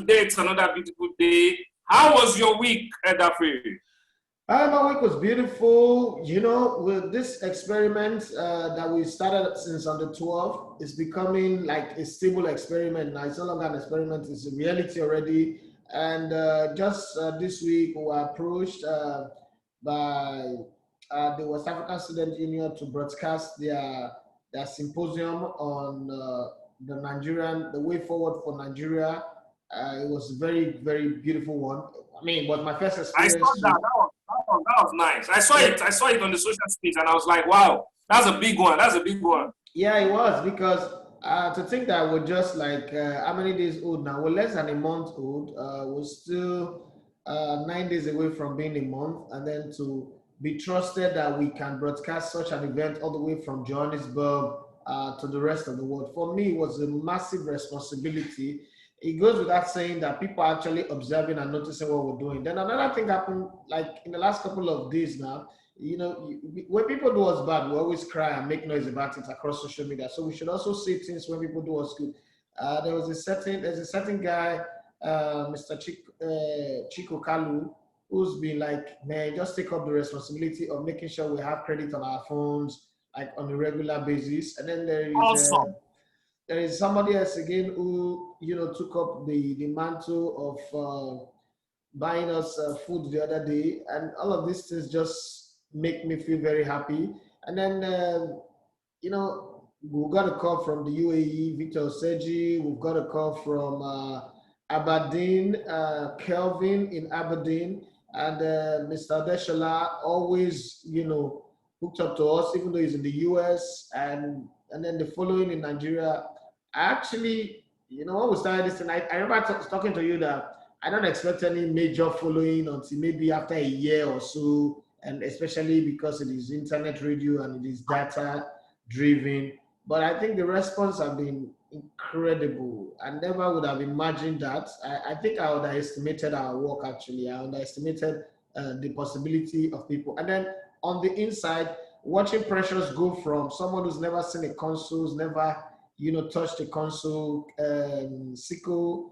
today it's another beautiful day. How was your week, Edafri? My week was beautiful. You know, with this experiment that we started since on the 12th, it's becoming like a stable experiment now. It's no longer an experiment, it's a reality already. And just this week, we were approached by the West African Student Union to broadcast their symposium on the way forward for Nigeria. It was a very, very beautiful one. I mean, it was my first I experience. saw that. That was nice. I saw it. I saw it on the social space, and I was like, "Wow, that's a big one. That's a big one." Yeah, it was because to think that we're just like how many days old now? We're less than a month old. We're still 9 days away from being a month, and then to be trusted that we can broadcast such an event all the way from Johannesburg to the rest of the world. For me, it was a massive responsibility. It goes without saying that people are actually observing and noticing what we're doing. Then another thing happened, like in the last couple of days now, you know, when people do us bad, we always cry and make noise about it across social media. So we should also say things when people do us good. There's a certain guy, Mr. Chico Kalu, who's been like, man, just take up the responsibility of making sure we have credit on our phones, like on a regular basis. And then there is somebody else again who, you know, took up the mantle of buying us food the other day, and all of these things just make me feel very happy. And then, you know, we got a call from the UAE, Victor Seji. We've got a call from Aberdeen, Kelvin in Aberdeen, and Mr. Deshala always, you know, hooked up to us, even though he's in the US, and then the following in Nigeria. Actually, you know, when we started this tonight, I remember talking to you that I don't expect any major following until maybe after a year or so, and especially because it is internet radio and it is data driven. But I think the response have been incredible. I never would have imagined that. I think I underestimated our work actually. I underestimated the possibility of people. And then on the inside, watching Precious go from someone who's never seen a console, who's never, you know, touched a console, Siko,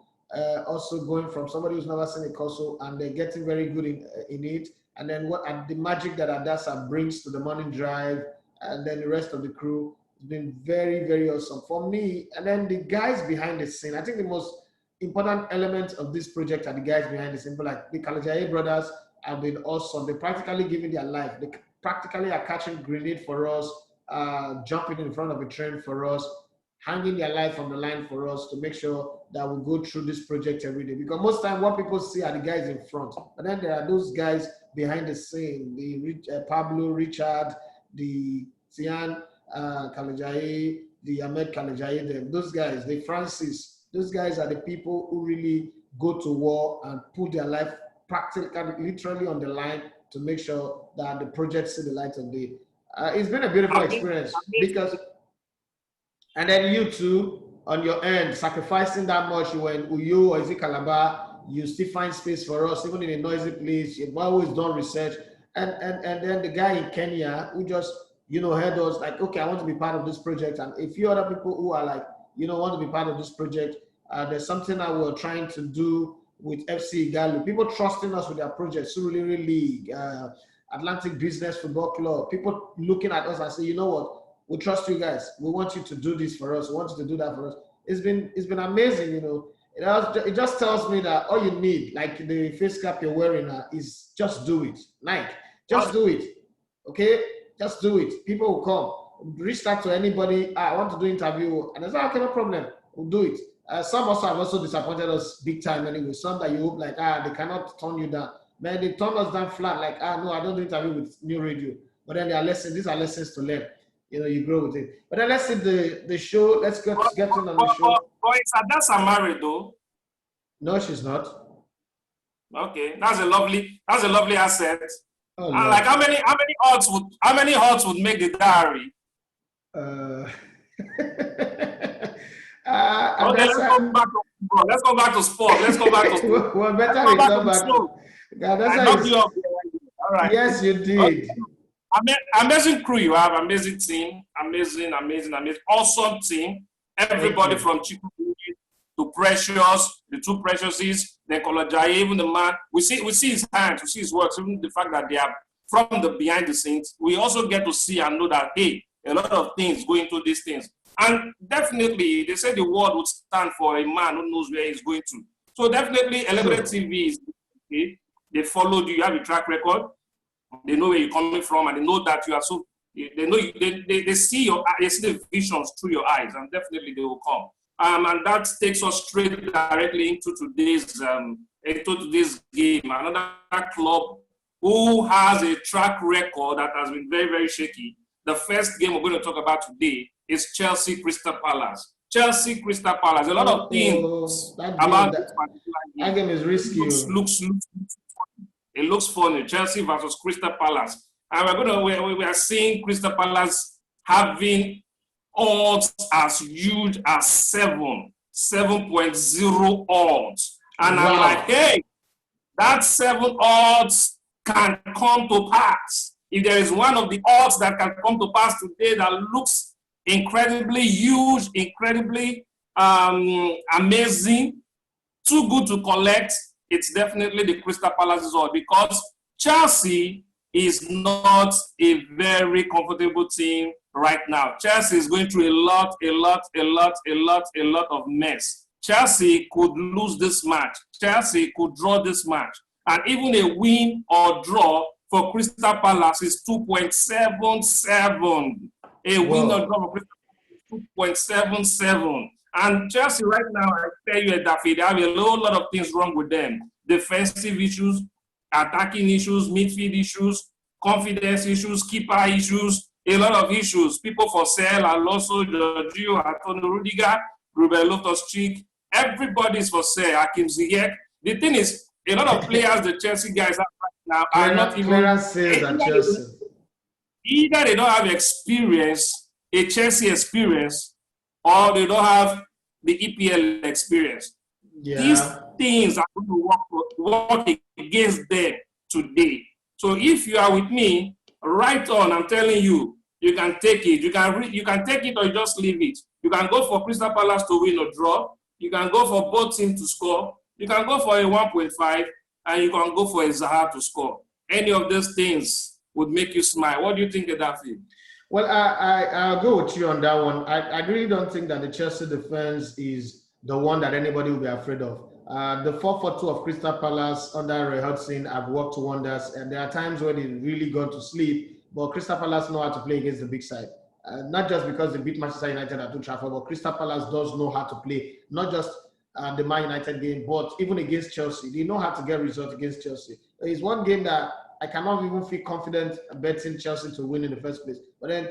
also going from somebody who's never seen a console and they're getting very good in it. And then and the magic that Adasa brings to the morning drive and then the rest of the crew, it's been very, very awesome for me. And then the guys behind the scene, I think the most important element of this project are the guys behind the scene. But like the Kalajaye brothers have been awesome. They practically giving their life. They practically are catching grenade for us, jumping in front of a train for us, hanging their life on the line for us to make sure that we go through this project every day. Because most time what people see are the guys in front, but then there are those guys behind the scene, the Pablo, Richard, the Tian Kalajaye, the Ahmed Kalajaye, those guys, the Francis, those guys are the people who really go to war and put their life practically, literally on the line to make sure that the project see the light of day. It's been a beautiful experience because, and then you too, on your end, sacrificing that much, you were in Uyo or is it Calabar, you still find space for us, even in a noisy place, you've always done research. And then the guy in Kenya who just, you know, heard us like, okay, I want to be part of this project. And a few other people who are like, you know, want to be part of this project. There's something that we're trying to do with FC Igalu. People trusting us with their projects, Surulere League, Atlantic Business Football Club, people looking at us and say, you know what, we trust you guys. We want you to do this for us. We want you to do that for us. It's been amazing, you know. It just tells me that all you need, like the face cap you're wearing, is just do it. Nike, just do it. Okay, just do it. People will come. Reach out to anybody. I want to do interview, and I say, okay, no problem. We'll do it. Some also have also disappointed us big time anyway. Some that you hope like, they cannot turn you down. Man, they turn us down flat. Like, no, I don't do interview with New Radio. But then there are lessons. These are lessons to learn. You know, you grow with it. But then let's see the show. Let's get in on the show. But is Adasa married though? No, she's not. Okay, that's a lovely asset. Oh, and like how many odds would make the diary? Okay, let's go back to sport. Let's go back to sport. Well, better we come back. All right. Yes, you did. Okay. Amazing crew you have, amazing team, amazing, awesome team. Everybody from Chico to Precious, the two Preciouses, then Kolojaye, even the man. We see his hands, we see his works, even the fact that they are from the behind the scenes. We also get to see and know that, hey, a lot of things go into these things. And definitely, they say the world would stand for a man who knows where he's going to. So definitely, Elegbete TV is okay. They followed you, you have a track record. They know where you're coming from, and they know that you are so. They know they see they see the visions through your eyes, and definitely they will come. And that takes us straight directly into today's game. Another club who has a track record that has been very, very shaky. The first game we're going to talk about today is Chelsea Crystal Palace. Chelsea Crystal Palace. A lot of things about this particular game. That game is risky. It looks funny. Chelsea versus Crystal Palace. And we are seeing Crystal Palace having odds as huge as 7.0 odds. And wow. I'm like, hey, that 7 odds can come to pass. If there is one of the odds that can come to pass today that looks incredibly huge, incredibly amazing, too good to collect, it's definitely the Crystal Palace's odd, because Chelsea is not a very comfortable team right now. Chelsea is going through a lot of mess. Chelsea could lose this match. Chelsea could draw this match. And even a win or draw for Crystal Palace is 2.77. A win or draw for Crystal Palace is 2.77. And Chelsea right now, I tell you, that they have a whole lot of things wrong with them. Defensive issues, attacking issues, midfield issues, confidence issues, keeper issues, a lot of issues. People for sale, Alonso, Giorgio, Antonio Rudiger, Ruben Loftus-Cheek, everybody's for sale, Hakim Ziyech. The thing is, a lot of players the Chelsea guys have right now are not even... Either they don't have experience, a Chelsea experience, or they don't have the EPL experience. Yeah. These things are going to work against them today. So if you are with me, right on, I'm telling you, you can take it. You can take it or just leave it. You can go for Crystal Palace to win or draw. You can go for both teams to score. You can go for a 1.5, and you can go for a Zaha to score. Any of those things would make you smile. What do you think of that, Phil? Well, I'll go with you on that one. I really don't think that the Chelsea defense is the one that anybody will be afraid of. The 4-4-2 of Crystal Palace under Roy Hodgson have worked wonders, and there are times when they really gone to sleep, but Crystal Palace know how to play against the big side. Not just because they beat Manchester United at Old Trafford, but Crystal Palace does know how to play, not just the Man United game, but even against Chelsea. They know how to get results against Chelsea. It's one game that I cannot even feel confident betting Chelsea to win in the first place. But then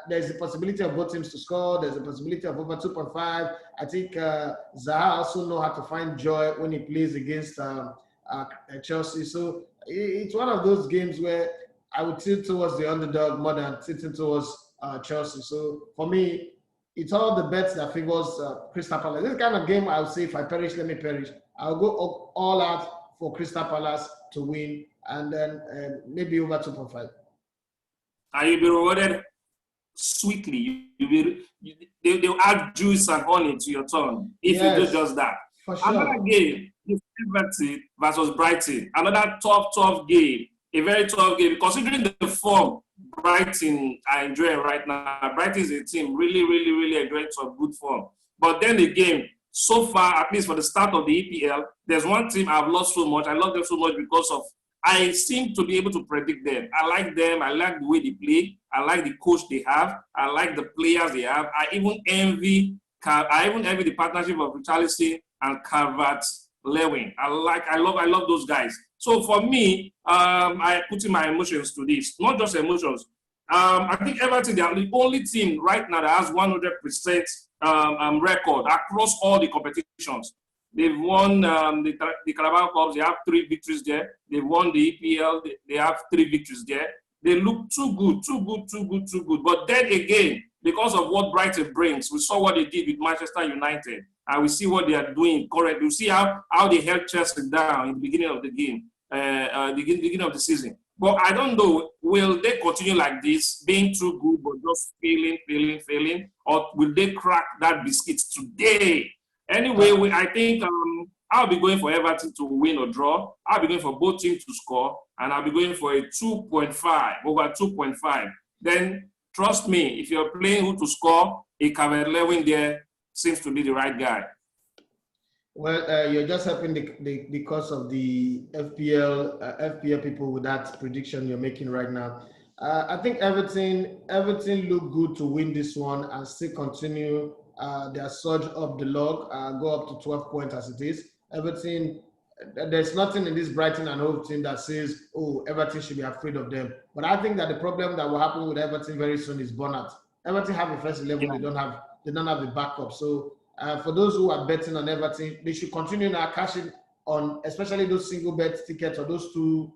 there's the possibility of both teams to score. There's a possibility of over 2.5. I think Zaha also know how to find joy when he plays against Chelsea. So it's one of those games where I would tilt towards the underdog more than tilting towards Chelsea. So for me, it's all the bets that favors Crystal Palace. This kind of game, I would say, if I perish, let me perish. I'll go all out for Crystal Palace to win, and then maybe over 2.5. And you'll be rewarded sweetly. They'll add juice and honey to your tongue if you do just that. For sure. Another game is Everton versus Brighton. Another tough game. A very tough game. Considering the form Brighton are enjoying right now, Brighton is a team really enjoying some good form. But then again, so far, at least for the start of the EPL, there's one team I've lost so much. I love them so much because of I seem to be able to predict them. I like them. I like the way they play. I like the coach they have. I like the players they have. I even envy the partnership of Richarlison and Calvert-Lewin. I love those guys. So for me, I put in my emotions to this. Not just emotions. I think Everton, they are the only team right now that has 100% record across all the competitions. They've won the Carabao Cups. They have 3 victories there. They won the EPL. They have 3 victories there. They look too good. But then again, because of what Brighton brings, we saw what they did with Manchester United, and we see what they are doing currently. We see how they held Chelsea down in the beginning of the game, beginning of the season. But I don't know, will they continue like this, being too good but just failing, or will they crack that biscuit today Anyway, I think I'll be going for Everton to win or draw. I'll be going for both teams to score, and I'll be going for a 2.5, over 2.5. Then, trust me, if you're playing who to score, a Cavalier there seems to be the right guy. Well, you're just helping the cause of the FPL people with that prediction you're making right now. I think Everton look good to win this one and still continue their surge up the log, go up to 12 points as it is. Everton, there's nothing in this Brighton and Hove team that says, oh, Everton should be afraid of them. But I think that the problem that will happen with Everton very soon is burnout. Everton have a first 11, they don't have a backup. So for those who are betting on Everton, they should continue now cashing on, especially those single bet tickets or those two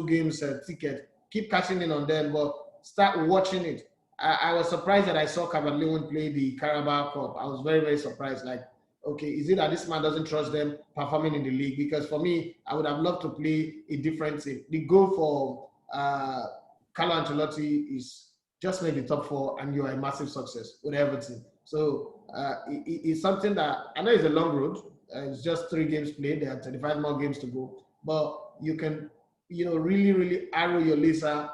games tickets. Keep cashing in on them, but start watching it. I was surprised that I saw Cavalier play the Carabao Cup. I was very, very surprised. Like, okay, is it that this man doesn't trust them performing in the league? Because for me, I would have loved to play a different team. The goal for Carlo Ancelotti is just make the top 4 and you are a massive success with Everton. So it's something that, I know it's a long road. It's just 3 games played. There are 35 more games to go. But you can, really, really arrow your laser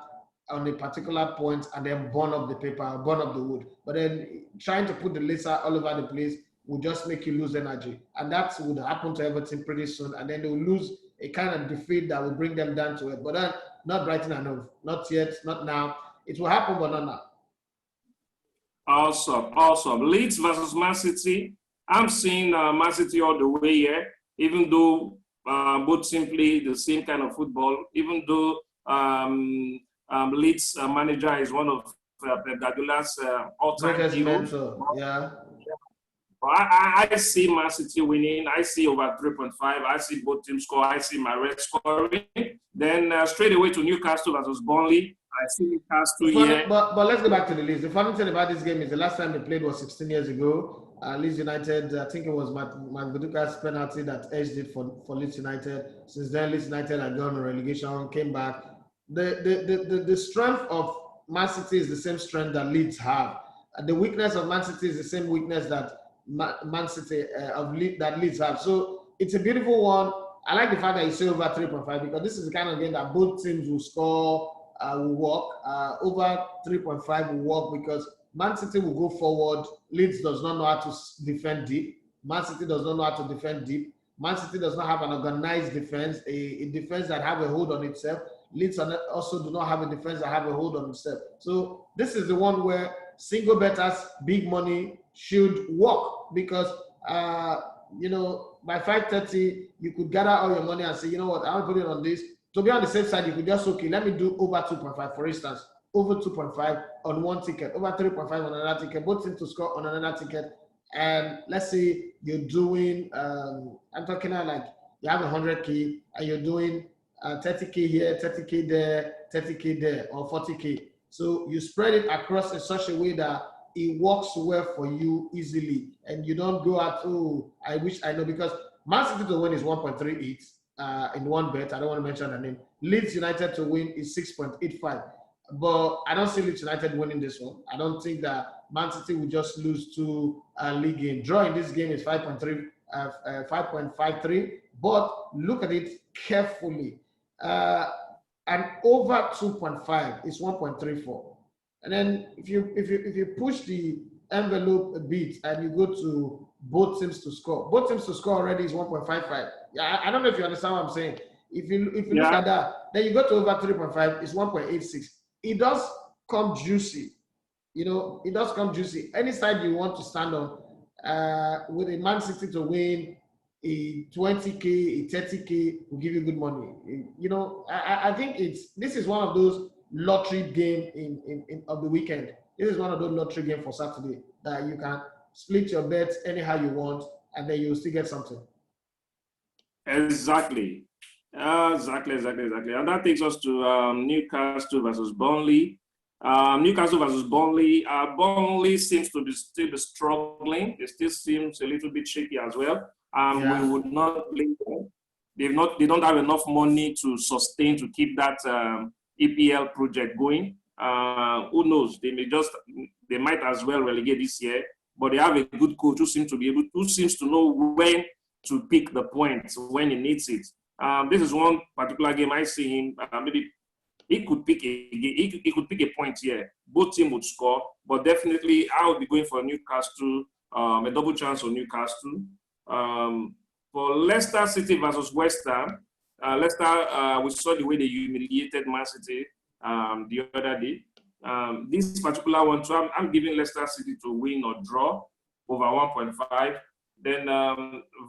on a particular point and then burn up the paper, burn up the wood. But then trying to put the laser all over the place will just make you lose energy. And that would happen to Everton pretty soon. And then they will lose a kind of defeat that will bring them down to it. But then not Brighton and Hove. Not yet, not now. It will happen, but not now. Awesome. Leeds versus Man City. I'm seeing Man City all the way here, even though both simply the same kind of football, even though Leeds manager is one of Pep Guardiola's all-time heroes. Yeah. But I see Man City winning. I see over 3.5. I see both teams score. I see Mahrez scoring. Then straight away to Newcastle versus Burnley. I see Newcastle here. But let's go back to the Leeds. The funny thing about this game is the last time they played was 16 years ago. Leeds United, I think it was Magduka's penalty that edged it for Leeds United. Since then, Leeds United had gone on relegation, came back. The strength of Man City is the same strength that Leeds have. The weakness of Man City is the same weakness that Man City that Leeds have. So it's a beautiful one. I like the fact that you say over 3.5 because this is the kind of game that both teams will score, will work. Over 3.5 will work because Man City will go forward. Leeds does not know how to defend deep. Man City does not know how to defend deep. Man City does not have an organized defense, a defense that have a hold on itself. Leeds also do not have a defense that have a hold on itself. So this is the one where single bettors, big money should work because, by 5:30, you could gather all your money and say, you know what, I'll put it on this. To be on the safe side, you could just, okay, let me do over 2.5, for instance, over 2.5 on one ticket, over 3.5 on another ticket, both teams to score on another ticket. And let's say you're doing, I'm talking about like you have 100K and you're doing 30K here, 30K there, 30K there, or 40K. So you spread it across in such a way that it works well for you easily. And you don't go out, oh, I wish I know, because Man City to win is 1.38 in one bet. I don't want to mention the name. Leeds United to win is 6.85. But I don't see Leeds United winning this one. I don't think that Man City will just lose to a league game. Draw in this game is 5.53. But look at it carefully. And over 2.5 is 1.34. And then if you push the envelope a bit and you go to both teams to score already is 1.55. Yeah, I don't know if you understand what I'm saying. If you look at that, then you go to over 3.5, it's 1.86. It does come juicy. It does come juicy. Any side you want to stand on, with a Man City to win, a 20K, a 30K will give you good money. I think this is one of those lottery game of the weekend. This is one of those lottery games for Saturday that you can split your bets anyhow you want, and then you'll still get something. Exactly. And that takes us to Newcastle versus Burnley. Newcastle versus Burnley. Burnley seems to still be struggling. It still seems a little bit shaky as well. We would not blame them. They don't have enough money to sustain, to keep that EPL project going. Who knows? They might as well relegate this year. but they have a good coach who seems to know when to pick the points when he needs it. This is one particular game I see him maybe he could pick he could pick a point here. Both teams would score, but definitely I would be going for Newcastle, a double chance on Newcastle. For Leicester City versus West Ham, Leicester, we saw the way they humiliated Man City the other day. This particular one, so I'm giving Leicester City to win or draw over 1.5. Then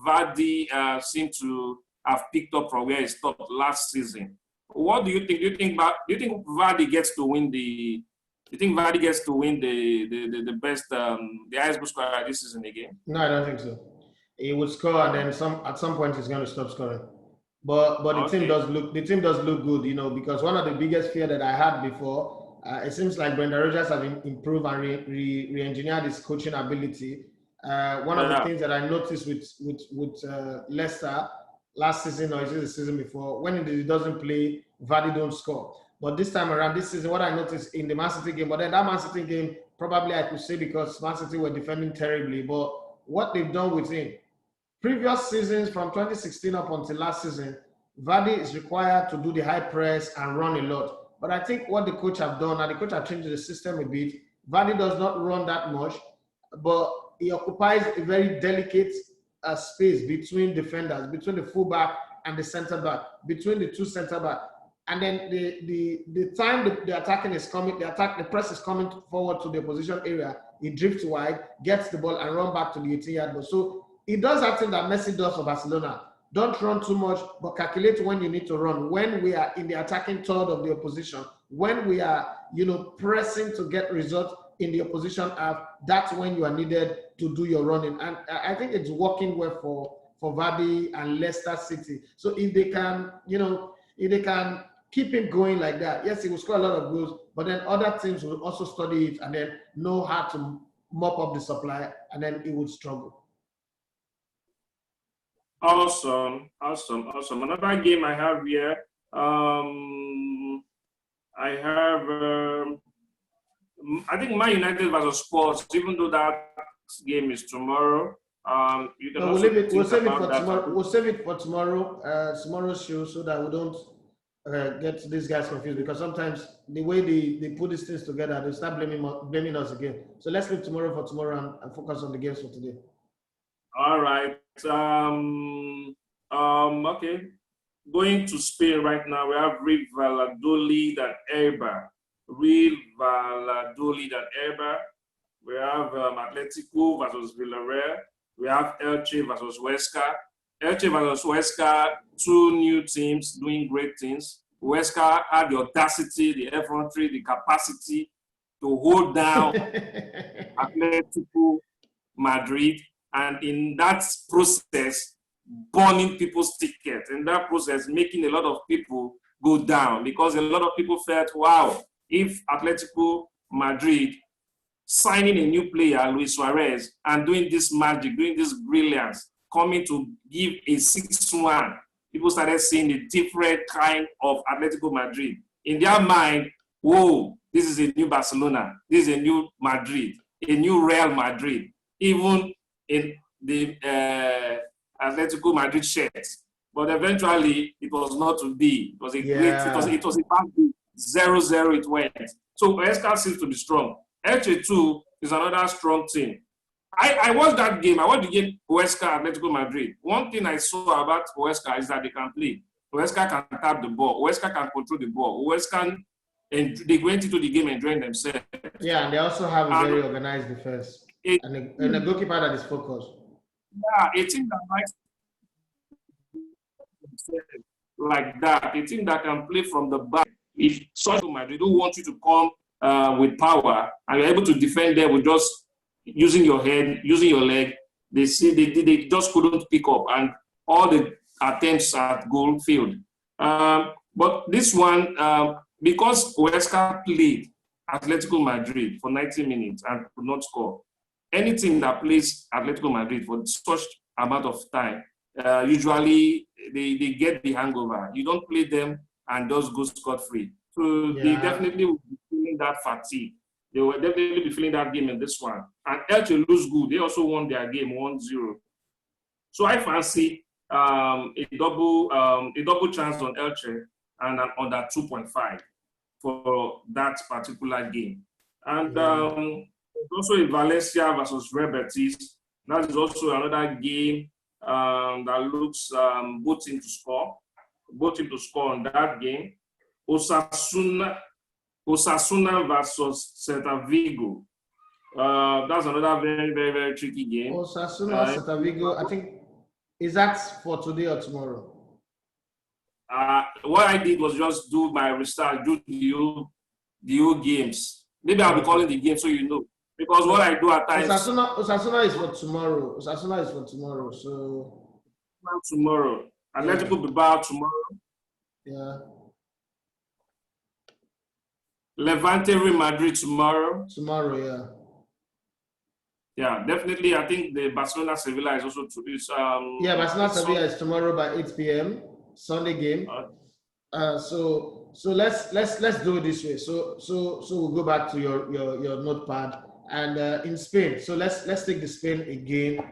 Vardy seemed to have picked up from where he stopped last season. What do you think? Do you think Vardy gets to win the? Do you think Vardy gets to win the best the highest goal scorer this season again? No, I don't think so. He would score, and then at some point he's going to stop scoring. But the team does look good, you know, because one of the biggest fear that I had before, it seems like Brendan Rodgers has improved and re-engineered his coaching ability. One of the things that I noticed with Leicester last season, or is it the season before, when he doesn't play, Vardy don't score. But this time around, this season, what I noticed in the Man City game, but then that Man City game, probably I could say because Man City were defending terribly, but what they've done with him, previous seasons from 2016 up until last season, Vardy is required to do the high press and run a lot. But I think what the coach have done, and the coach have changed the system a bit, Vardy does not run that much, but he occupies a very delicate space between defenders, between the fullback and the center back, between the two center back. And then the time the attacking is coming, the press is coming forward to the opposition area, he drifts wide, gets the ball and run back to the 18-yard box. So he does that thing that Messi does for Barcelona. Don't run too much, but calculate when you need to run. When we are in the attacking third of the opposition, when we are, pressing to get results in the opposition half, that's when you are needed to do your running. And I think it's working well for Vardy and Leicester City. So if they can, if they can keep him going like that, yes, he will score a lot of goals, but then other teams will also study it and then know how to mop up the supply, and then it would struggle. Awesome. Another game I have here. I think Man United versus Spurs. Even though that game is tomorrow, you can. We'll save it for tomorrow. We'll save it for tomorrow. Tomorrow's show, so that we don't get these guys confused. Because sometimes the way they put these things together, they start blaming us again. So let's leave tomorrow for tomorrow and focus on the games for today. All right. Okay. Going to Spain right now, we have Real Valladolid and Eibar. We have Atletico versus Villarreal. We have Elche versus Huesca. Elche versus Huesca, two new teams doing great things. Huesca had the audacity, the effrontery, the capacity to hold down Atletico Madrid. And in that process, burning people's tickets. In that process, making a lot of people go down, because a lot of people felt, wow, if Atletico Madrid signing a new player, Luis Suarez, and doing this magic, doing this brilliance, coming to give a 6-1, people started seeing a different kind of Atletico Madrid. In their mind, whoa, this is a new Barcelona, this is a new Madrid, a new Real Madrid. Even in the Atletico Madrid shirts, but eventually it was not to be. It was a great. It was a bad 0-0. It went. So Huesca seems to be strong. Elche too is another strong team. I watched that game. I watched the game Huesca Atletico Madrid. One thing I saw about Huesca is that they can play. Huesca can tap the ball. Huesca can control the ball. Huesca, and they went into the game enjoying themselves. Yeah, and they also have a very organized defense. And a goalkeeper that is focused. Yeah, a team that likes like that, a team that can play from the back. If such Madrid don't want you to come with power and you're able to defend them with just using your head, using your leg, they just couldn't pick up, and all the attempts at goal failed. But this one, because Huesca played Atletico Madrid for 90 minutes and could not score, any team that plays Atletico Madrid for such amount of time, usually they get the hangover. You don't play them and just go scot-free. So they definitely will be feeling that fatigue. They will definitely be feeling that game in this one. And Elche lose good. They also won their game 1-0. So I fancy a double chance on Elche and an under 2.5 for that particular game. And also in Valencia versus Real Betis. That is also another game that looks both teams to score on that game. Osasuna versus Celta Vigo. That's another very, very, very tricky game. Osasuna, Celta Vigo, I think, is that for today or tomorrow? What I did was just do my research, do the old games. Maybe I'll be calling the game so you know. Because what I do at times... Osasuna is for tomorrow. Osasuna is for tomorrow, so... Tomorrow. Atletico Bilbao tomorrow. Yeah. Levante Real Madrid tomorrow. Tomorrow, yeah. Yeah, definitely. I think the Barcelona Sevilla is also Barcelona Sevilla is tomorrow by 8 p.m. Sunday game. So let's do it this way. So we'll go back to your notepad and in Spain. So let's take the Spain again.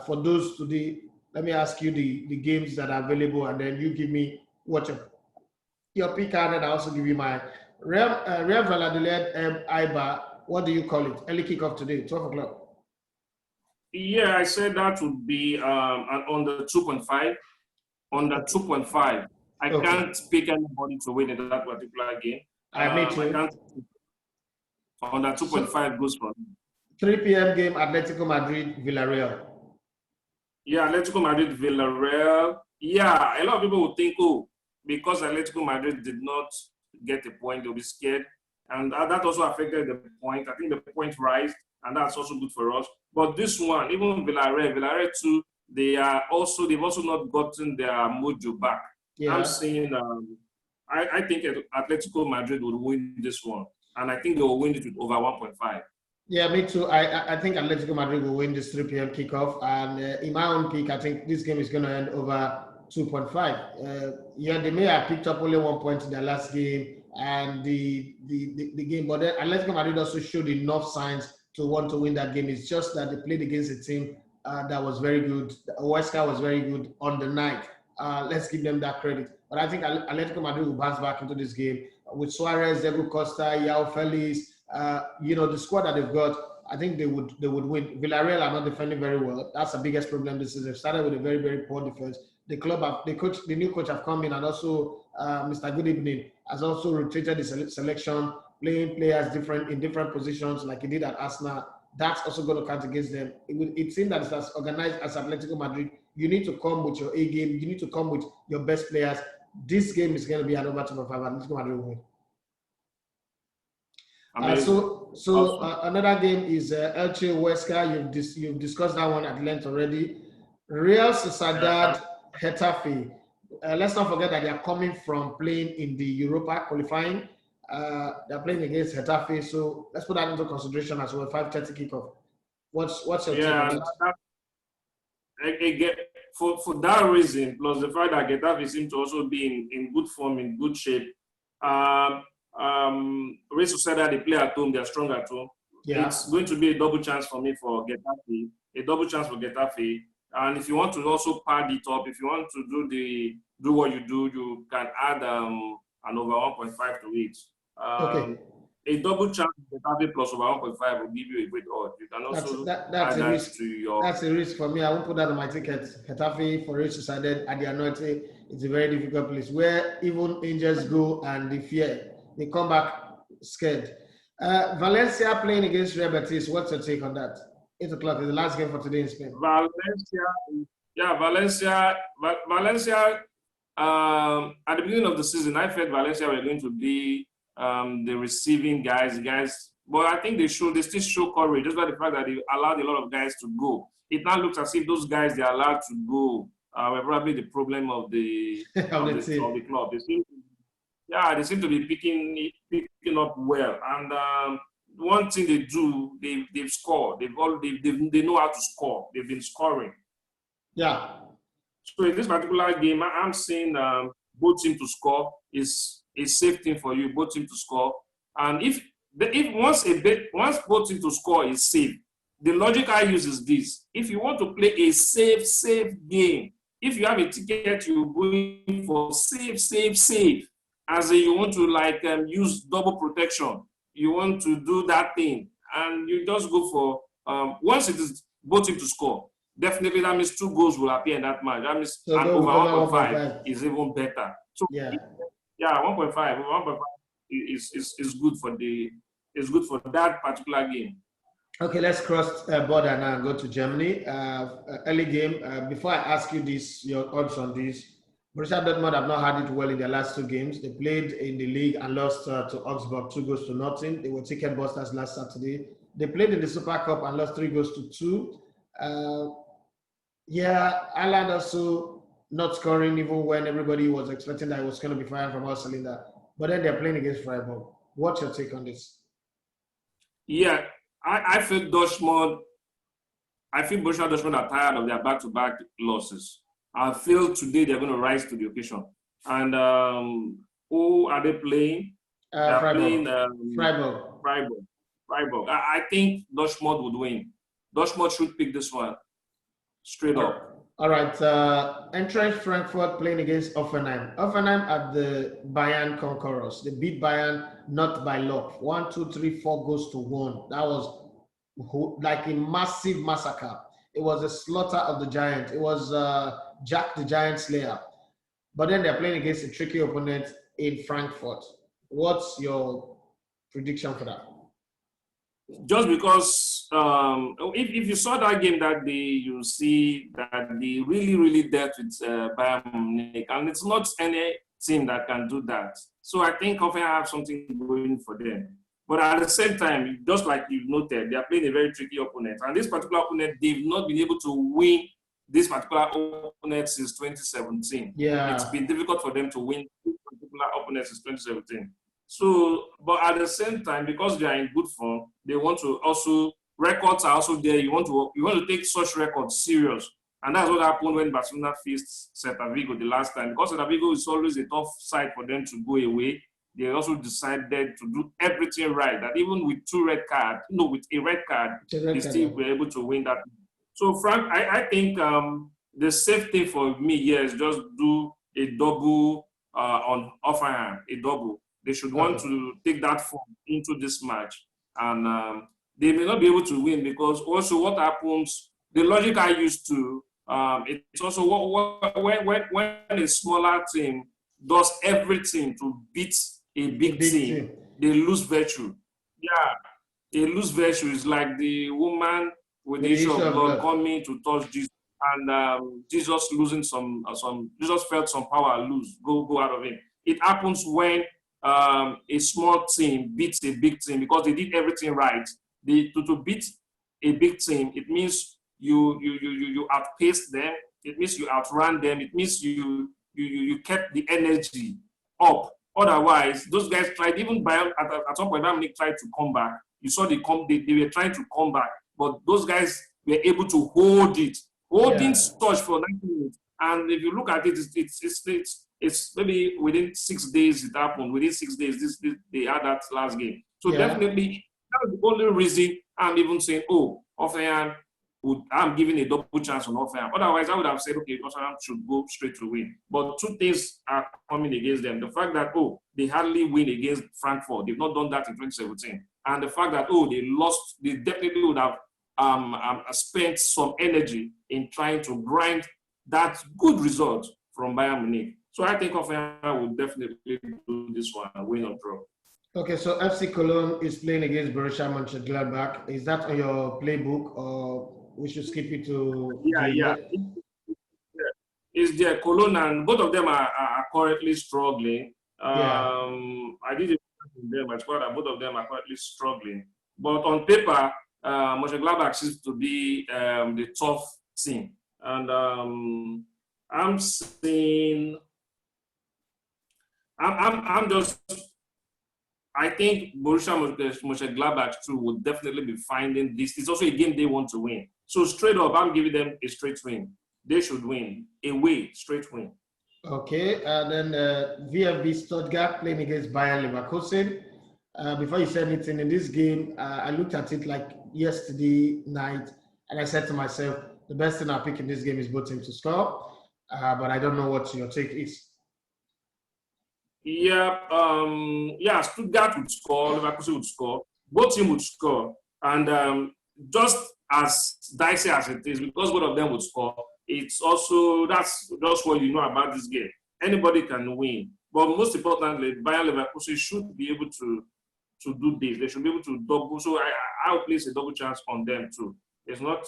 For those today, let me ask you the games that are available, and then you give me what your pick are, and I also give you my Real Valladolid Eibar. What do you call it? Early kickoff today, 12 o'clock. Yeah, I said that would be on the 2.5. On the 2.5. I can't pick anybody to win in that particular game. Me too. I can't. On the 2.5 goes for me. 3 p.m. game, Atletico Madrid, Villarreal. Yeah, Atletico Madrid, Villarreal. Yeah, a lot of people would think, because Atletico Madrid did not get a point, they'll be scared. And that also affected the point. I think the point rise, and that's also good for us. But this one, even Villarreal too, they've also not gotten their mojo back. Yeah. I'm saying, I think Atletico Madrid will win this one. And I think they will win it with over 1.5. Yeah, me too. I think Atletico Madrid will win this 3 p.m. kickoff. And in my own pick, I think this game is going to end over 2.5. They may have picked up only 1 point in their last game and the game, but then Atletico Madrid also showed enough signs to want to win that game. It's just that they played against a team that was very good. Huesca was very good on the night. Let's give them that credit. But I think Atletico Madrid will bounce back into this game with Suarez, Diego Costa, João Felix. The squad that they've got, I think they would win. Villarreal are not defending very well. That's the biggest problem this season. They've started with a very, very poor defense. The new coach have come in, and also Mr. Good Evening has also rotated the selection, playing players in different positions like he did at Arsenal. That's also going to count against them. It seems that it's as organized as Atletico Madrid. You need to come with your A game. You need to come with your best players. This game is going to be an over 2.5. Atletico Madrid will win. Another game is Elche Huesca. You've discussed that one at length already. Real Sociedad Getafe. Let's not forget that they are coming from playing in the Europa qualifying. They're playing against Getafe, so let's put that into consideration as well. 5:30 kickoff. What's your take on that? Again, for that reason, plus the fact that Getafe seems to also be in good form, in good shape. Real Sociedad, they play at home, they're strong at home. Yeah. It's going to be a double chance for me for Getafe, And if you want to also pad it up, if you want to do what you do, you can add an over 1.5 to it. A double chance Getafe plus over 1.5 will give you a great odds. You can also that's a risk to your. That's a risk for me. I won't put that on my ticket. Getafe for Real Sociedad at the Anote, it's a very difficult place where even angels go and they fear. They come back scared. Valencia playing against Real Betis. What's your take on that? 8 o'clock is the last game for today in Spain. Valencia. At the beginning of the season, I felt Valencia were going to be the receiving guys. But I think they still show courage, just by the fact that they allowed a lot of guys to go. It now looks as if those guys they are allowed to go were probably the problem of the club. They seem to be picking up well. And one thing they do, they've scored. They know how to score. They've been scoring. Yeah. So in this particular game, I'm saying both teams to score is a safe thing for you. Both teams to score. And if If once both teams to score is safe, the logic I use is this: if you want to play a safe game, if you have a ticket, you're going for safe, as in you want to like use double protection, you want to do that thing, and you just go for once it is both teams to score. Definitely, that means 2 goals will appear in that match. That means So and go over with over 1.5 1.5. is even better. So Yeah. yeah, 1.5 is good for that particular game. Okay, let's cross border now and go to Germany. Early game. Before I ask you this, your odds on this, Borussia Dortmund have not had it well in their last 2 games. They played in the league and lost to Augsburg 2 goals to nothing. They were ticket busters last Saturday. They played in the Super Cup and lost 3 goals to 2. Yeah, Ireland also not scoring even when everybody was expecting that it was going to be firing from all cylinder. But then they're playing against Freiburg. What's your take on this? Yeah, I feel Dortmund. I feel Borussia Dortmund are tired of their back-to-back losses. I feel today they're going to rise to the occasion. And who are they playing? They're Freiburg. playing Freiburg. Freiburg. I think Dortmund would win. Dortmund should pick this one straight up. All right. Eintracht Frankfurt playing against Offenheim. Offenheim at the Bayern Conquerors. They beat Bayern not by luck. 1, 2, 3, 4 goes to 1. That was like a massive massacre. It was a slaughter of the Giants. It was Jack the Giant Slayer. But then they're playing against a tricky opponent in Frankfurt. What's your prediction for that? Just because if you saw that game that day, you see that they really dealt with Bayern Munich, and it's not any team that can do that. So I think Hoffenheim have something going for them. But at the same time, just like you noted, they are playing a very tricky opponent, and this particular opponent, they've not been able to win this particular opponent since 2017. Yeah, it's been difficult for them to win this particular opponent since 2017. So, but at the same time, because they are in good form, they want to also, records are also there. You want to take such records serious. And that's what happened when Barcelona faced Celta Vigo the last time. Because Celta Vigo is always a tough side for them to go away. They also decided to do everything right. That even with with a red card, they still were able to win that. So, Frank, I think the safe thing for me here is just do a double on Offenheim, a double. They should want to take that form into this match. And they may not be able to win because also what happens, the logic I used to, it's also when a smaller team does everything to beat a big team, they lose virtue. Yeah, they lose virtue. It's like the woman with the issue of blood coming to touch Jesus, and Jesus losing Jesus felt some power go out of him. It happens when a small team beats a big team because they did everything right. To beat a big team, it means you outpaced them. It means you outran them. It means you kept the energy up. Otherwise, those guys tried, even at some point, Bayern Munich tried to come back. You saw they were trying to come back, but those guys were able to hold it, holding such for 90 minutes. And if you look at it, it's maybe within 6 days it happened. Within 6 days, they had that last game. So definitely, that's the only reason I'm even saying, Offenheim, I'm giving a double chance on Offenheim. Otherwise, I would have said, okay, Offenheim should go straight to win. But 2 things are coming against them. The fact that, they hardly win against Frankfurt. They've not done that in 2017. And the fact that, they lost, they definitely would have spent some energy in trying to grind that good result from Bayern Munich. So I think Offenheim will definitely do this one, win or draw. Okay, so FC Cologne is playing against Borussia Mönchengladbach. Is that on your playbook, or we should skip it to? Yeah. It's there. Cologne, and both of them are currently struggling. I did it with them, but both of them are currently struggling. But on paper, Mönchengladbach seems to be the tough team. And I'm saying, I think Borussia Mönchengladbach too will definitely be finding this. It's also a game they want to win. So straight up, I'm giving them a straight win. They should win. Away, straight win. Okay, and then VfB Stuttgart playing against Bayern Leverkusen. before you say anything, in this game, I looked at it like yesterday night, and I said to myself, the best thing I pick in this game is both teams to score. But I don't know what your take is. Yeah, yeah, Stuttgart would score, Leverkusen would score, both teams would score. And just as dicey as it is, because both of them would score, it's also, that's just what you know about this game. Anybody can win. But most importantly, Bayer Leverkusen should be able to do this. They should be able to double. So I'll place a double chance on them too. It's not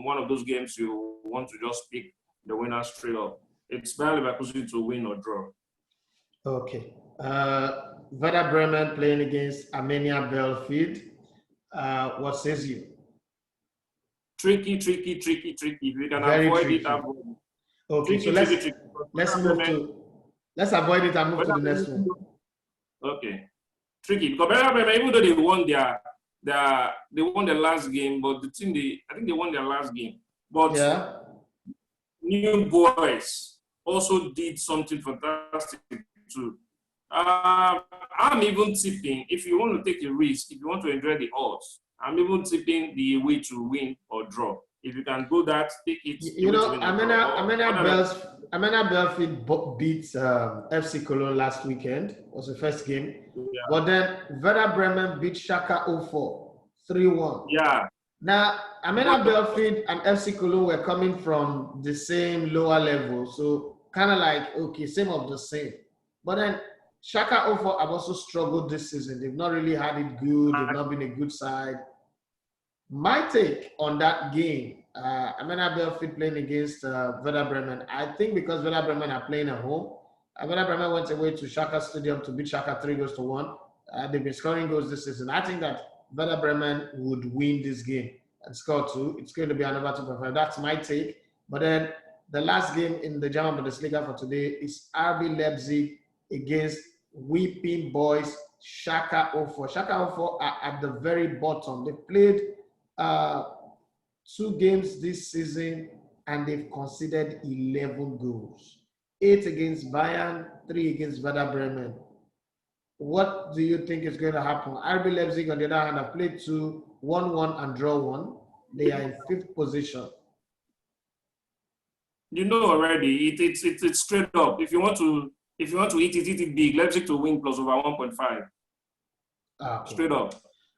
one of those games you want to just pick the winner straight up. It's Bayer Leverkusen to win or draw. Okay. Werder Bremen playing against Arminia Bielefeld. What says you? Tricky. If you can Very avoid tricky. it, avoid it. Okay, Tricky, so let's avoid it and move to the next one. Okay. Tricky. Because Werder Bremen, even though they won they won their last game, but the team I think they won their last game. But yeah, New Boys also did something fantastic too. I'm even tipping, if you want to take a risk, if you want to enjoy the odds, I'm even tipping the way to win or draw. If you can go that, take it. You know, Arminia Bielefeld beat FC Cologne last weekend. It was the first game. Yeah. But then Werder Bremen beat Schalke 04 3-1. Yeah. Now, Arminia Bielefeld and FC Cologne were coming from the same lower level. So kind of like, okay, same of the same. But then Schalke 04 have also struggled this season. They've not really had it good. They've not been a good side. My take on that game, Arminia Bielefeld playing against Werder Bremen. I think because Werder Bremen are playing at home, Werder Bremen went away to Schalke Stadium to beat Schalke 3-1. They've been scoring goals this season. I think that Werder Bremen would win this game and score 2. It's going to be another 2.5. That's my take. But then the last game in the German Bundesliga for today is RB Leipzig against Weeping Boys Schalke 04. Schalke 04 are at the very bottom. They played 2 games this season and they've conceded 11 goals. 8 against Bayern, 3 against Werder Bremen. What do you think is going to happen? RB Leipzig, on the other hand, have played 2, 1-1 and draw 1. They are in 5th position. You know already, it's straight up. If you want to eat it big. Leipzig to win plus over 1.5. Okay. Straight up.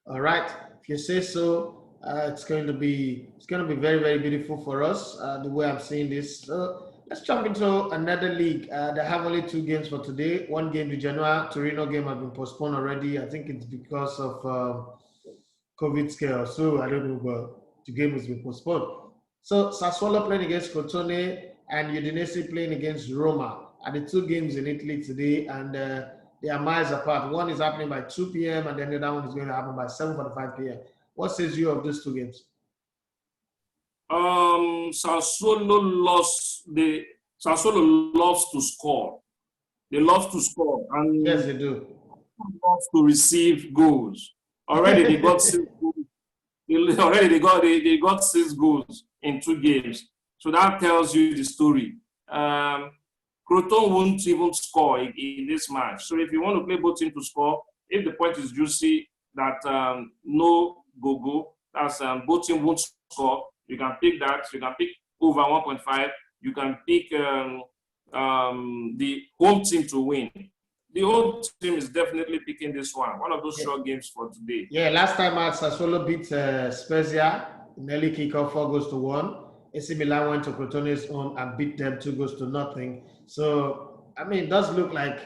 All right. If you say so, it's going to be very, very beautiful for us. The way I'm seeing this. So let's jump into another league. They have only 2 games for today. One game, the Genoa Torino game, has been postponed already. I think it's because of COVID scare. So I don't know, but the game has been postponed. So Sassuolo playing against Crotone and Udinese playing against Roma are the 2 games in Italy today, and they are miles apart. One is happening by 2 p.m. and then the other one is going to happen by 7:45 p.m. What says you of these 2 games? Sassuolo loves to score. They love to score, and yes, they do. Love to receive goals. Already they got 6 goals. Already they got 6 goals in 2 games. So that tells you the story. Crotone won't even score in this match. So if you want to play both teams to score, if the point is juicy that no go, that's both teams won't score, you can pick that. You can pick over 1.5. You can pick the home team to win. The home team is definitely picking this one. One of those short games for today. Yeah, last time out, Sassuolo beat Spezia in early kickoff 4-1. AC Milan went to Crotone's home and beat them 2-0. So, I mean, it does look like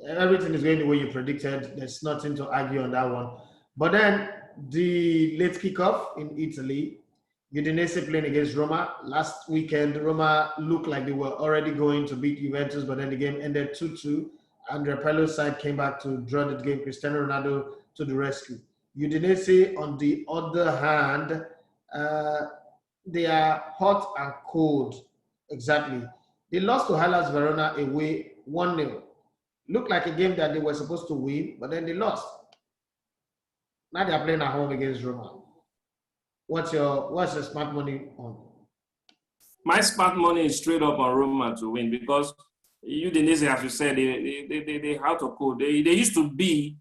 everything is going the way you predicted. There's nothing to argue on that one. But then the late kickoff in Italy, Udinese playing against Roma. Last weekend, Roma looked like they were already going to beat Juventus, but then the game ended 2-2. Andrea Pirlo's side came back to draw the game. Cristiano Ronaldo to the rescue. Udinese, on the other hand, they are hot and cold. Exactly. They lost to Hellas Verona away 1-0. Looked like a game that they were supposed to win, but then they lost. Now they are playing at home against Roma. What's your smart money on? My smart money is straight up on Roma to win because Udinese, as you said, they out of code. They used to be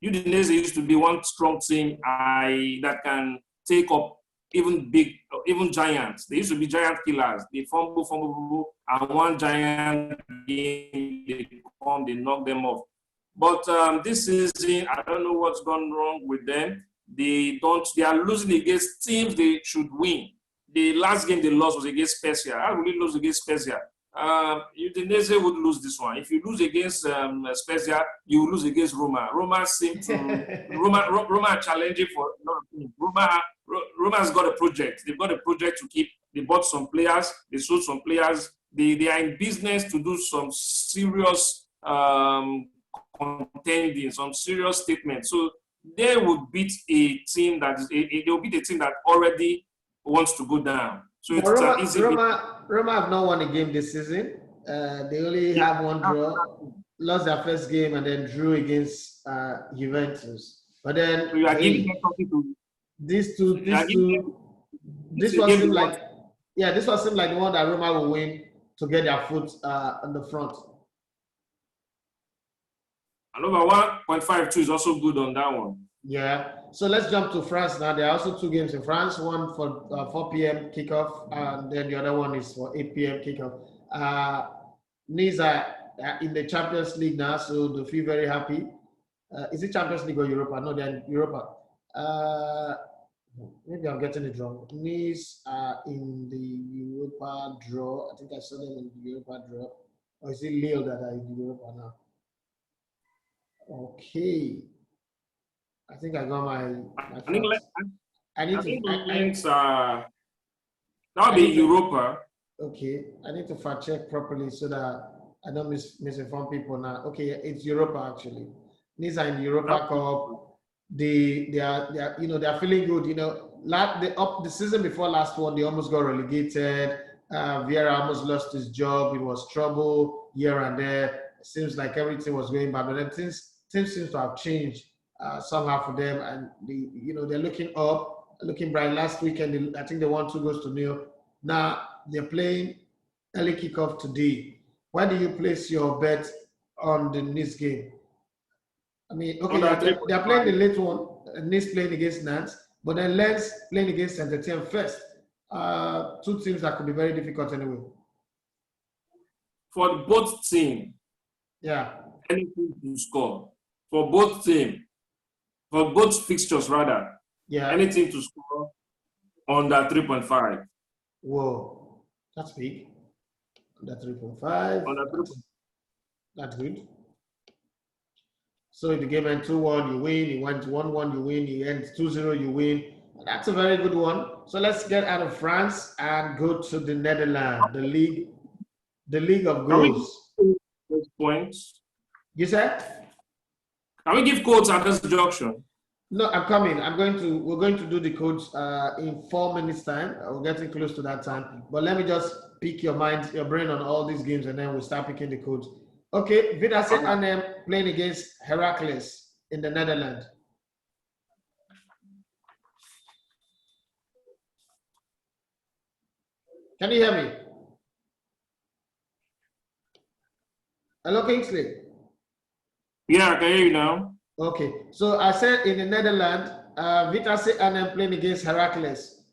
Udinese used to be one strong team that can take up even giants. They used to be giant killers. They fumble, and one giant game, they knock them off. But this season, I don't know what's gone wrong with them. They are losing against teams they should win. The last game they lost was against Spezia. How will you lose against Spezia? Udinese would lose this one. If you lose against Spezia, you will lose against Roma. Roma seem to Roma are challenging for a lot of things. Roma's got a project. They've got a project to keep. They bought some players. They sold some players. They are in business to do some serious contending, some serious statements. So they would beat a team that already wants to go down. So it's Roma, easy. Roma have not won a game this season. They only have one draw, lost their first game, and then drew against Juventus. But then so you are giving them something to. This one seemed like the one that Roma will win to get their foot on the front. And over 1.52 is also good on that one. Yeah. So let's jump to France now. There are also two games in France. One for 4 p.m. kickoff, and then the other one is for 8 p.m. kickoff. Nice are in the Champions League now, so they feel very happy. Is it Champions League or Europa? No, they're in Europa. Maybe I'm getting it wrong. Nice are in the Europa draw. I think I saw them in the Europa draw. Or is it Lille that are in the Europa now? Okay. I think I got my that'll be Europa. Okay. I need to fact check properly so that I don't misinform people now. Okay, it's Europa actually. These are in the Europa Cup. They are feeling good. The season before last one, they almost got relegated. Vieira almost lost his job. It was trouble here and there. It seems like everything was going bad, but then things seems to have changed somehow for them, and they're looking up, looking bright. Last weekend, I think they won 2-0. Now they're playing early kickoff today. Why do you place your bet on the Nice game? I mean, okay, they're playing the late one. Nice playing against Nantes, but then Lens playing against Saint-Etienne first. Two teams that could be very difficult anyway. For both teams, anything to score. For both teams, for both fixtures rather, anything to score under 3.5. Whoa, that's big. Under 3.5. That's good. So if the game ends 2-1, you win. It went 1-1, you win. It ends 2-0, you win. That's a very good one. So let's get out of France and go to the Netherlands, the league of goals. Points. You said? Can we give codes at this junction? No, I'm coming. We're going to do the codes in 4 minutes time. We're getting close to that time. But let me just pick your brain on all these games, and then we'll start picking the codes. Okay, Vitesse Arnhem playing against Heracles in the Netherlands. Can you hear me? Hello, Kingsley. Yeah, I can hear you now. Okay, so I said in the Netherlands, Vitesse Arnhem playing against Heracles.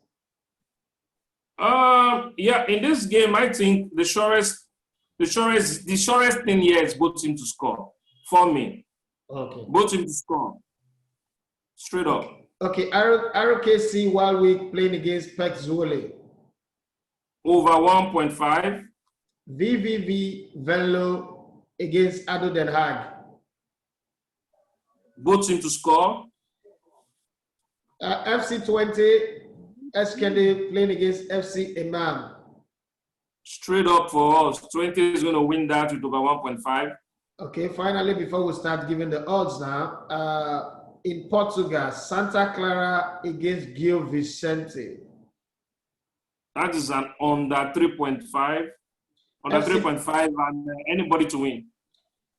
In this game, I think the surest thing here is both teams to score for me. Okay. Both teams to score. Straight up. Okay, RKC Walwick playing against Pek Zwolle. Over 1.5. VVV Venlo against ADO Den Haag. Both teams to score. FC20 SKD playing against FC Imam. Straight up for us. 20 is going to win that with over 1.5. Okay, finally, before we start giving the odds now, in Portugal, Santa Clara against Gil Vicente. That is an under 3.5. Under 3.5 and anybody to win.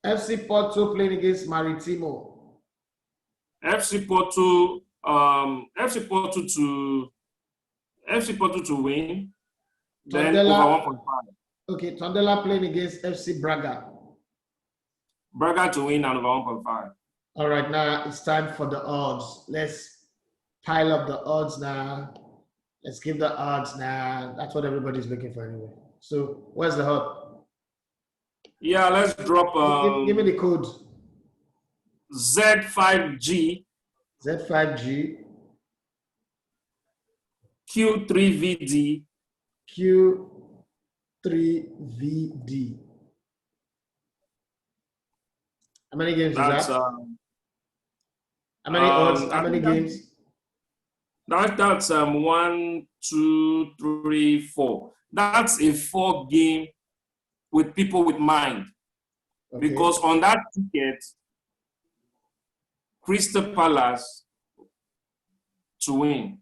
FC Porto playing against Maritimo. FC Porto to win. Then over 1.5. Okay, Tondela playing against FC Braga. Braga to win and over 1.5. All right, now it's time for the odds. Let's pile up the odds now. Let's give the odds now. That's what everybody's looking for anyway. So where's the odd? Yeah, let's drop Give me the code. Z5G Z5G Q3VD Q3VD. How many games That's is that? How many odds? How many games? That's 1, 2, 3, 4. That's a 4-game with people with mind. Okay. Because on that ticket, Crystal Palace to win.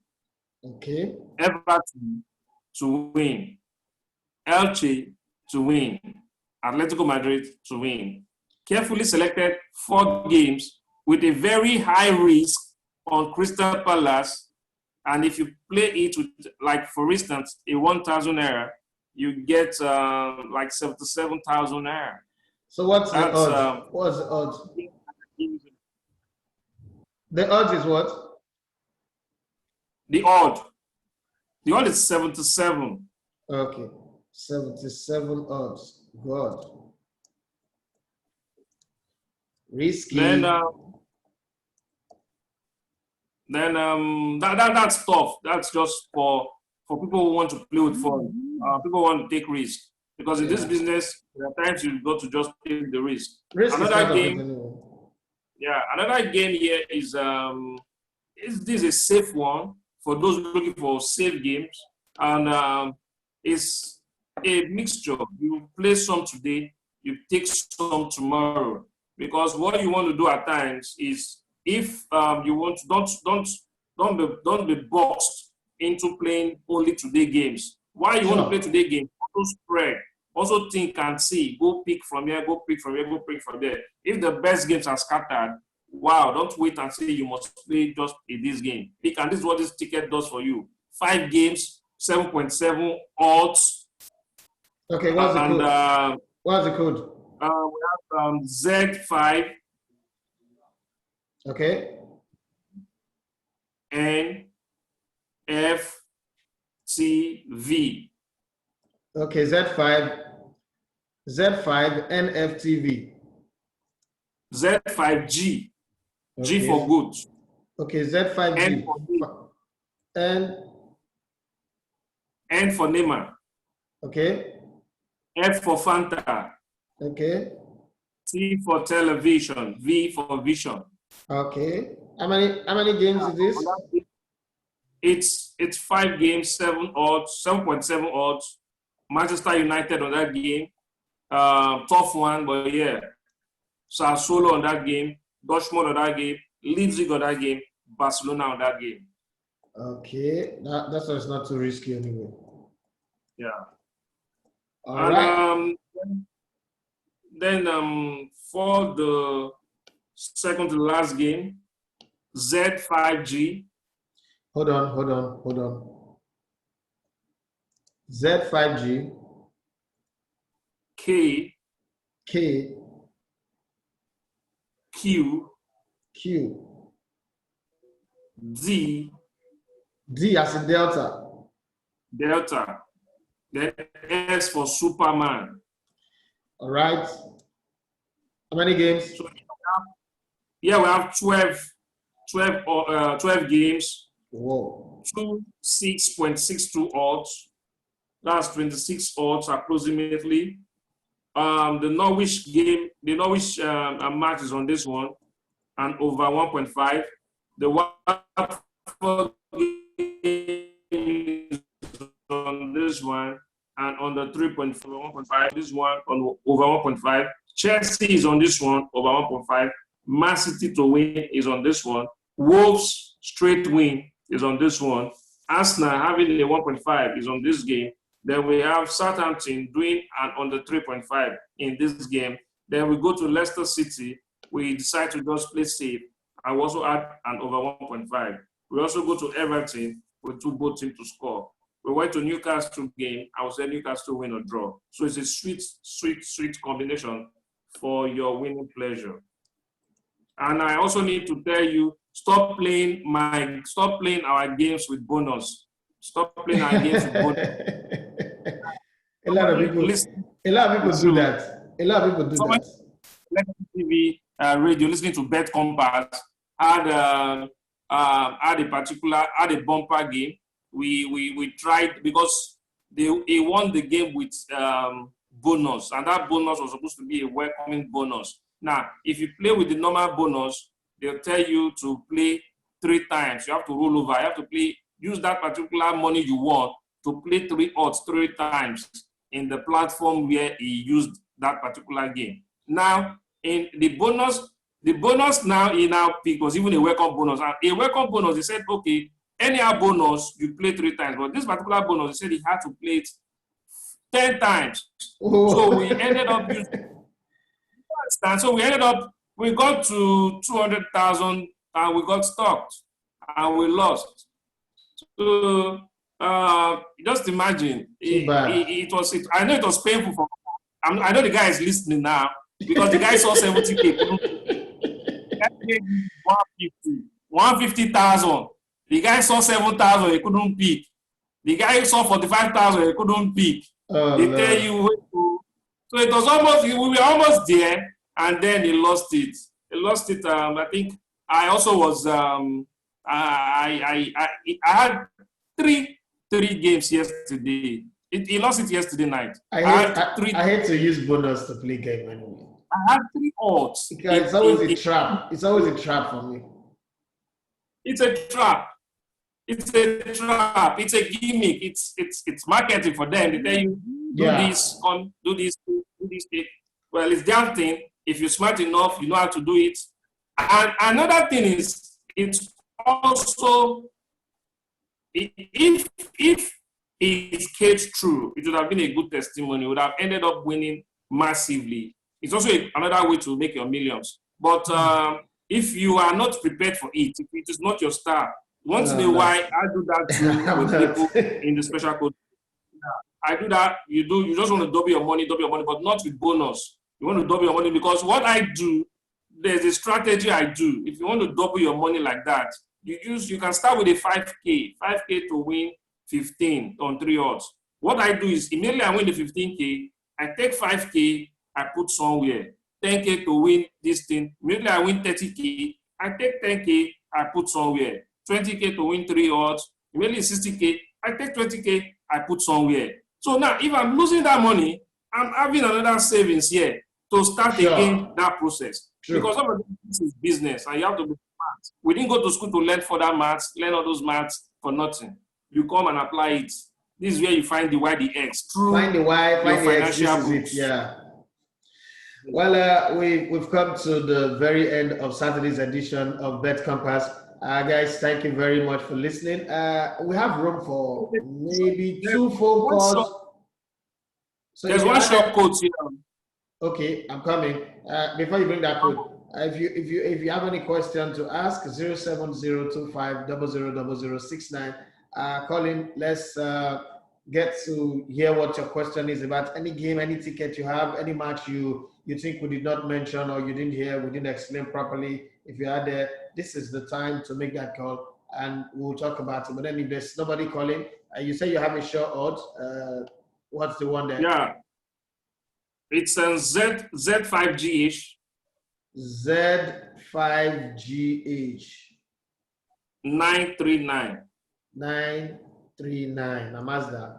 Okay. Everton to win. Elche to win. Atletico Madrid to win. Carefully selected 4 games with a very high risk on Crystal Palace. And if you play it with, like, for instance, a 1,000 naira, you get like 77,000 naira. So what's the odds? What's the odds? The odds is what? The odd is 77. Okay, 77 odds. God. Risky. Then that's tough. That's just for people who want to play with fun. People who want to take risks. Because in this business, there are times you've got to just take the risk. Another game. Yeah, another game here is this a safe one for those looking for safe games, and it's a mixture. You play some today, you take some tomorrow, because what you want to do at times is, if you want to, don't be boxed into playing only today games. Why you want to play today games? Also spread. Also think and see. Go pick from here, go pick from here, go pick from there. If the best games are scattered, wow, don't wait and say you must play just in this game. Pick, and this is what this ticket does for you. 5 games, 7.7 odds. Okay, what's the code? What's the code? We have Z5. Okay. NFTV. Okay, Z5 NFTV. Z5G. Okay. G for good. Okay, Z5G. N for Neymar. Okay. F for Fanta. Okay. T for television. V for vision. Okay. How many games is this? It's 5 games, 7 odds, 7.7 odds. Manchester United on that game. Tough one, but yeah. Sassuolo on that game. Dortmund on that game. Leipzig on that game. Barcelona on that game. Okay, that's why it's not too risky anyway. Yeah. All right. Then for the second to last game, Z5G. Hold on. Z5G. K. Q. D as in Delta. Then S for Superman. All right. How many games? So we have 12 games. Whoa. 6.62 odds. That's 26 odds approximately. The Norwich match is on this one, and over 1.5. The Watford game is on this one, and on the 1.5. This one on over 1.5. Chelsea is on this one, over 1.5. Man City to win is on this one. Wolves straight win is on this one. Arsenal having a 1.5 is on this game. Then we have Southampton doing an under 3.5 in this game. Then we go to Leicester City. We decide to just play safe. I also add an over 1.5. We also go to Everton with both teams to score. We went to Newcastle game. I would say Newcastle win or draw. So it's a sweet combination for your winning pleasure. And I also need to tell you, stop playing our games with bonus. Stop playing our games with bonus. A lot of people do that. A lot of people do that. TV, radio, listening to Bet Compass, had a bumper game. We tried because he won the game with bonus, and that bonus was supposed to be a welcoming bonus. Now, if you play with the normal bonus, they'll tell you to play 3 times. You have to roll over. You have to use that particular money you want to play 3 odds 3 times in the platform where he used that particular game. Now, in the bonus now he now picked was even a welcome bonus. And a welcome bonus, he said, okay, any bonus you play 3 times, but this particular bonus, he said he had to play it 10 times. Oh. So we ended up using. So we got to 200,000 and we got stopped and we lost. So just imagine, I know it was painful for. I know the guy is listening now because the guy saw 70K. 150,000. The guy saw 7,000. He couldn't pick. The guy saw 45,000. He couldn't pick. They tell you. So it was almost. We were almost there, and then he lost it. He lost it. I think I also was. I had three games yesterday. He lost it yesterday night. I hate to use bonus to play game anyway. I had 3 odds. Because it's always a trap. It's always a trap for me. It's a trap. It's a gimmick. It's marketing for them. They tell you do this, do this. Well, it's their thing. If you're smart enough, you know how to do it. And another thing is, it's also if it's case true, it would have been a good testimony. It would have ended up winning massively. It's also another way to make your millions. But if you are not prepared for it, if it is not your star, once in a while, I do that too with people in the special code. I do that. You just want to double your money, but not with bonus. You want to double your money because what I do, there's a strategy I do. If you want to double your money like that, you can start with a 5K to win 15 on 3 odds. What I do is immediately I win the 15K, I take 5K, I put somewhere. 10K to win this thing. Immediately I win 30K, I take 10K, I put somewhere. 20K to win 3 odds. Immediately 60K, I take 20K, I put somewhere. So now if I'm losing that money, I'm having another savings here to start again that process. True. Because some of this is business and you have to be smart. We didn't go to school to learn further maths, learn all those maths for nothing. You come and apply it. This is where you find the Y, the X. Find the Y, find the X. This is it. Yeah. Well, we've come to the very end of Saturday's edition of Bet Compass. Guys, thank you very much for listening. We have room for maybe 2 phone calls. So there's one short code here. Okay, I'm coming. Before you bring that code, if you have any question to ask, 07025000069. Call in. Let's get to hear what your question is about any game, any ticket you have, any match you think we did not mention or you didn't hear, we didn't explain properly. If you are there, this is the time to make that call and we'll talk about it. But then if there's nobody calling, you say you have a sure odds. What's the one there? Yeah. It's Z5GH. Z5GH. 939. 939. Namazda.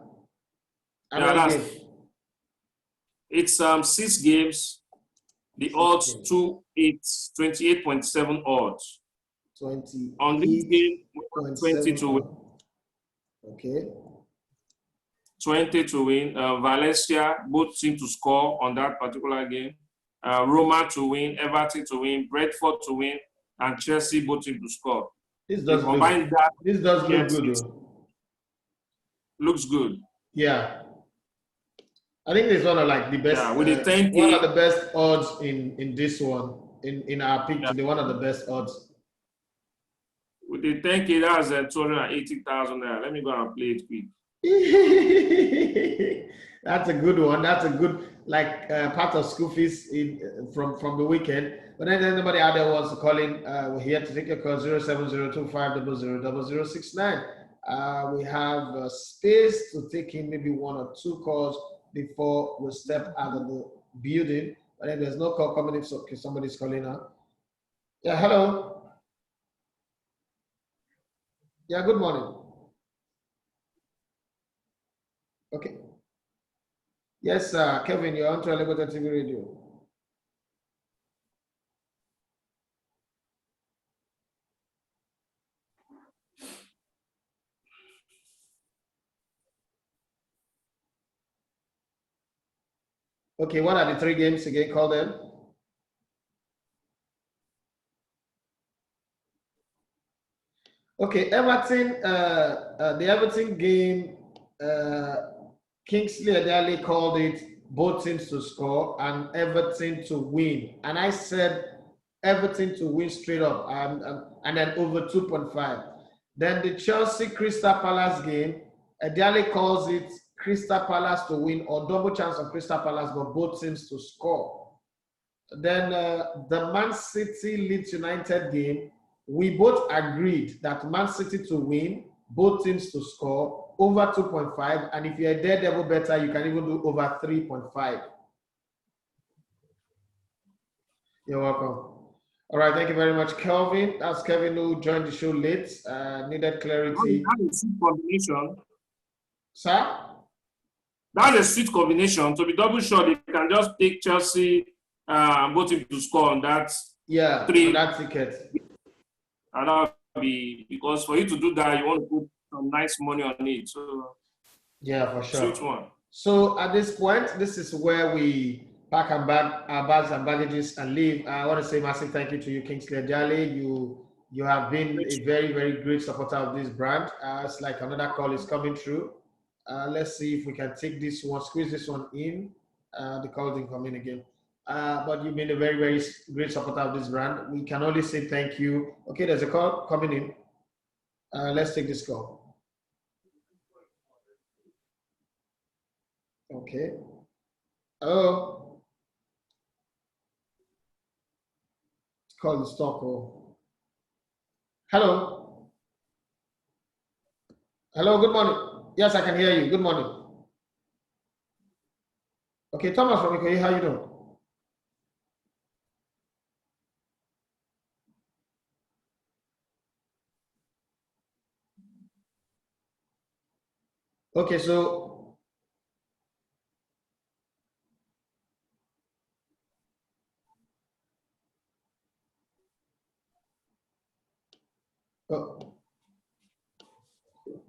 It's 6 games. The odds 28.7 odds. 20. On this game, 20 to win. Okay. 20 to win. Valencia, both teams to score on that particular game. Roma to win, Everton to win, Brentford to win, and Chelsea both teams to score. This does look good. Looks good. Yeah. I think it's one of like the best. Yeah, with the 10K, one of the best odds in this one. In our pick today, one of the best odds. With the 10K, that's 280,000 there. Let me go and play it quick. That's a good one. That's a good. like part of school fees from the weekend. But then anybody out there wants to call in, we're here to take your call 07025000069. We have space to take in maybe 1 or 2 calls before we step out of the building. But then there's no call coming in, so okay, somebody's calling now. Yeah, hello. Yeah, good morning. Okay. Yes, Kevin, you're on to Elegbetetvradio. Okay, what are the 3 games again? Call them. Okay, Everton, the Everton game, Kingsley Ediale called it both teams to score and Everton to win. And I said Everton to win straight up and then over 2.5. Then the Chelsea Crystal Palace game, Ediale calls it Crystal Palace to win or double chance of Crystal Palace, but both teams to score. Then the Man City Leeds United game, we both agreed that Man City to win, both teams to score, over 2.5, and if you're a daredevil better, you can even do over 3.5. You're welcome. All right, thank you very much, Kelvin. That's Kevin who joined the show late, needed clarity. That's a sweet combination. Sir? That's a sweet combination. To be double shot, you can just take Chelsea both teams to score on that. Yeah, 3. on that ticket. And that'll be, because for you to do that, you want to put some nice money on it. So yeah, for sure. Sweet one. So at this point, this is where we pack our bags and baggages and leave. I want to say massive thank you to you, Kingsley Ediale. You have been a very, very great supporter of this brand. It's like another call is coming through. Let's see if we can take this one, squeeze this one in. The call didn't come in again. But you've been a very, very great supporter of this brand. We can only say thank you. Okay, there's a call coming in. Let's take this call. Okay. Hello. Call the stock. Hello. Hello, good morning. Yes, I can hear you. Good morning. Okay, Thomas from Ikoyi, how you doing? Okay, so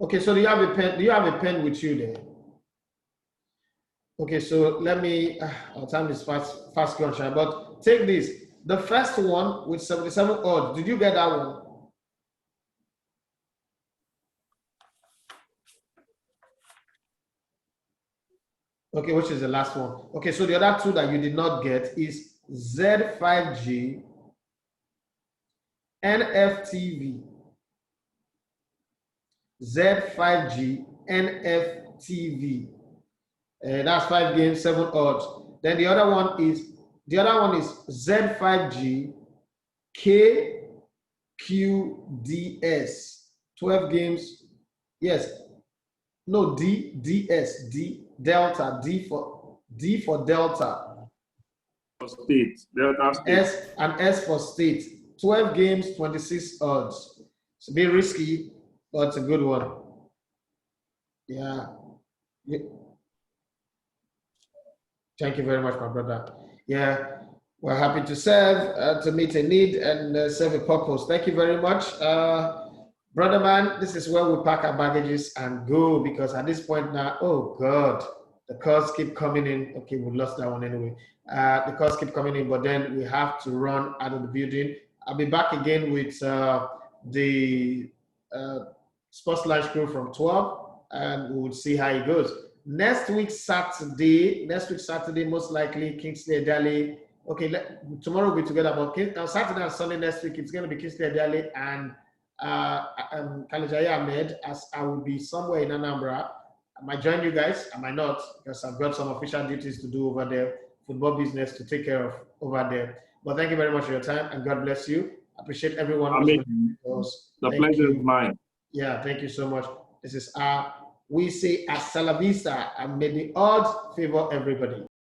okay, so do you have a pen? Do you have a pen with you there? Okay, so let me. Our time is fast gone, but take this. The first one with 77 odds. Did you get that one? Okay, which is the last one? Okay, so the other 2 that you did not get is Z5G, NFTV, Z5G, NFTV. That's 5 games, 7 odds. Then the other one is Z5G, KQDS, 12 games. Yes. No, DS, Delta, D for Delta. For state, Delta State. S for state. 12 games, 26 odds. It's a bit risky, but it's a good one. Yeah. Thank you very much, my brother. Yeah, we're happy to serve, to meet a need and serve a purpose. Thank you very much. Brother man, this is where we pack our baggages and go, because at this point now, oh God, the calls keep coming in. Okay, we lost that one anyway. The calls keep coming in, but then we have to run out of the building. I'll be back again with the Sports Lunch crew from 12, and we will see how it goes. Next week Saturday, most likely Kingsley Ediale. Okay, tomorrow we'll be together, but Saturday and Sunday next week, it's going to be Kingsley Ediale and Kalejaya Ahmed, as I will be somewhere in Anambra. might join you guys. I might not because I've got some official duties to do over there, football business to take care of over there. But thank you very much for your time and God bless you. I appreciate everyone who's been with us. The Thank pleasure you. is mine. Yeah, thank you so much. This is we say hasta la vista and may the odds favor everybody.